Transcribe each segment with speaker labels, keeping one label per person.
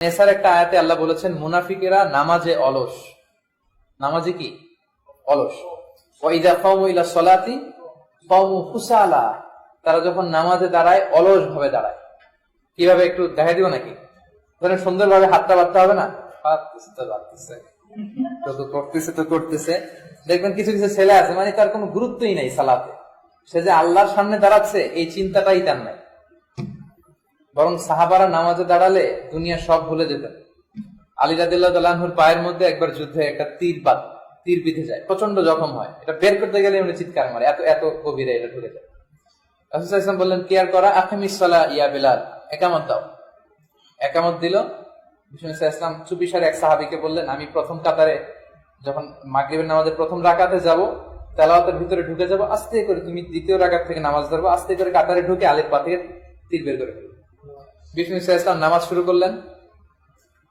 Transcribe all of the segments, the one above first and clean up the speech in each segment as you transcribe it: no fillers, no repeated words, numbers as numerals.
Speaker 1: নেসার একটা আয়াতে আল্লাহ বলেছেন মুনাফিকেরা নামাজে অলস। নামাজে কি অলস। ওয়াইদা কামু ইলা সলাতি কামু কুসালা, তারা যখন নামাজে দাঁড়ায় অলস ভাবে দাঁড়ায়। কিভাবে একটু দেখাই দিব নাকি? ধরেন সুন্দরভাবে হাতটা বাড়তে হবে না, করতেছে দেখবেন কিছু কিছু ছেলে আছে মানে তার কোনো গুরুত্বই নাই সালাতে, সে যে আল্লাহর সামনে দাঁড়াচ্ছে এই চিন্তাটাই তার নাই। বরং সাহাবারা নামাজে দাঁড়ালে দুনিয়া সব ভুলে যেতেন। আলী রাদিয়াল্লাহু তাআলা আনহুর পায়ের মধ্যে একবার যুদ্ধে একটা তীর বিঁধে যায়, প্রচন্ড জখম হয়, এটা বের করতে গেলে উনি চিৎকার মারে, এত এত গভীরে এটা ঢুকে যায়। রাসূল সাল্লাল্লাহু আলাইহি ওয়াসাল্লাম বললেন কেয়ার করা, আকিমিস সালাহ ইয়া বিলাল, একামত দাও। একামত দিল। বিষ্ণু ইসলাম চুপিসারে এক সাহাবীকে বললেন, আমি প্রথম কাতারে যখন মাগরিবের নামাজের প্রথম রাকাতে যাব, তেলাওয়াতের ভিতরে ঢুকে যাব, আস্তে করে তুমি দ্বিতীয় রাকাত থেকে নামাজ ধরবো, আস্তে করে কাতারে ঢুকে আলিফ পা থেকে তীর বের করে ফেলবো। বিষ্ণু ইসলাম নামাজ শুরু করলেন।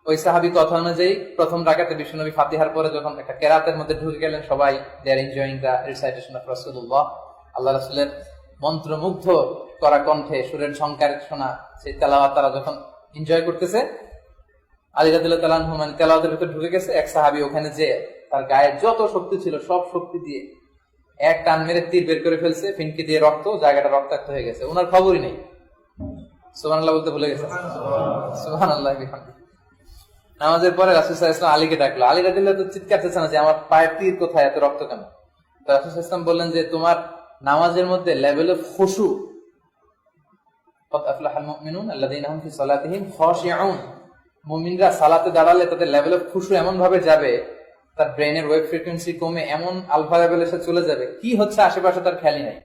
Speaker 1: ওই সাহাবী কথা অনুযায়ী প্রথম রাকাতে বিষ্ণুনবী ফাতিহার পরে যখন একটা কেরাতের মধ্যে ঢুকে গেলেন, সবাই they are enjoying the recitation of রাসূলুল্লাহ, আল্লাহ রাসূলের মন্ত্রমুগ্ধ করা কণ্ঠে সুরের ঝংকার শোনা সেই তেলাওয়াত তারা যখন এনজয় করতেছে, আলী রাদিয়াল্লাহু তাআলা আনহু মানে তেলাওয়াতের ভিতরে ঢুকে গেছে। এক সাহাবী ওখানে যে তার গায়ে যত শক্তি ছিল সব শক্তি দিয়ে এক টান মেরে তীর বের করে ফেলছে, ফিনকি দিয়ে রক্ত, জায়গাটা রক্তাক্ত হয়ে গেছে, ওনার খবরই নেই। সুবহানাল্লাহ বলতে ভুলে গেছে। সুবহানাল্লাহ বিহামদিহি। নামাজের পরে রাসূল সাল্লাল্লাহু আলাইহি ওয়াসাল্লাম আলীকে ডাকলো। আলী রাদিয়াল্লাহু তাআলা চিৎকার করতেছে না যে আমার পায়ের তীর কোথায়, এত রক্ত কেন? তো রাসূল সাল্লাল্লাহু আলাইহি ওয়াসাল্লাম বললেন যে তোমার নামাজের মধ্যে লেভেল অফ খুশু, ক্বাদ আফলাহাল মুমিনুন আল্লাযীনা হুম ফি সালাতিহিম খাশিউন, মুমিনরা সালাতে দাঁড়ালে তাদের লেভেল অফ খুশু এমন ভাবে যাবে, তার ব্রেনের ওয়েভ ফ্রিকোয়েন্সি কমে এমন আলফা লেভেলে সে চলে যাবে, কি হচ্ছে আশেপাশে তার খেয়ালই নাই।